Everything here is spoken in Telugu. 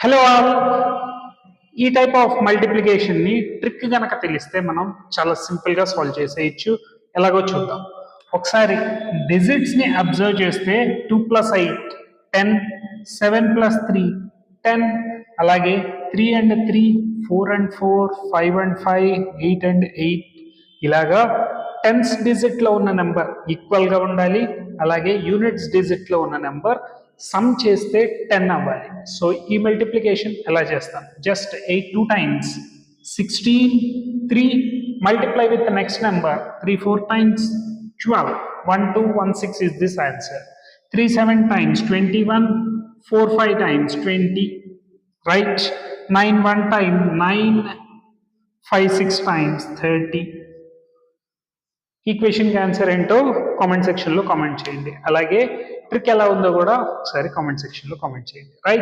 Hello all. ఈ టైప్ ఆఫ్ మల్టిప్లికేషన్ని ట్రిక్ కనుక తెలిస్తే మనం చాలా సింపుల్గా సాల్వ్ చేసేయచ్చు. ఎలాగో చూద్దాం. ఒకసారి డిజిట్స్ని అబ్జర్వ్ చేస్తే 2 + 8 10, 7 + 3 10, అలాగే 3 and 3 4 and 4 5 and 5 8 and 8 ఇలాగా టెన్స్ డిజిట్లో ఉన్న నెంబర్ ఈక్వల్గా ఉండాలి. అలాగే యూనిట్స్ డిజిట్లో ఉన్న నెంబర్ సమ్ చేస్తే 10 అవ్వాలి. సో ఈ మల్టిప్లికేషన్ ఎలా చేస్తాం? Just 8 2 times 16, 3 multiply with the next number 3 4 times 12, 1 2 1 6 is this answer. 3 7 times 21, 4 5 times 20, right? 9 1 time 9, 5 6 times 30. ఈక్వేషన్కి answer ఏంటో కామెంట్ సెక్షన్లో కామెంట్ చేయండి. అలాగే ట్రిక్ ఎలా ఉందో కూడా ఒకసారి కామెంట్ సెక్షన్లో కామెంట్ చేయండి. రైట్.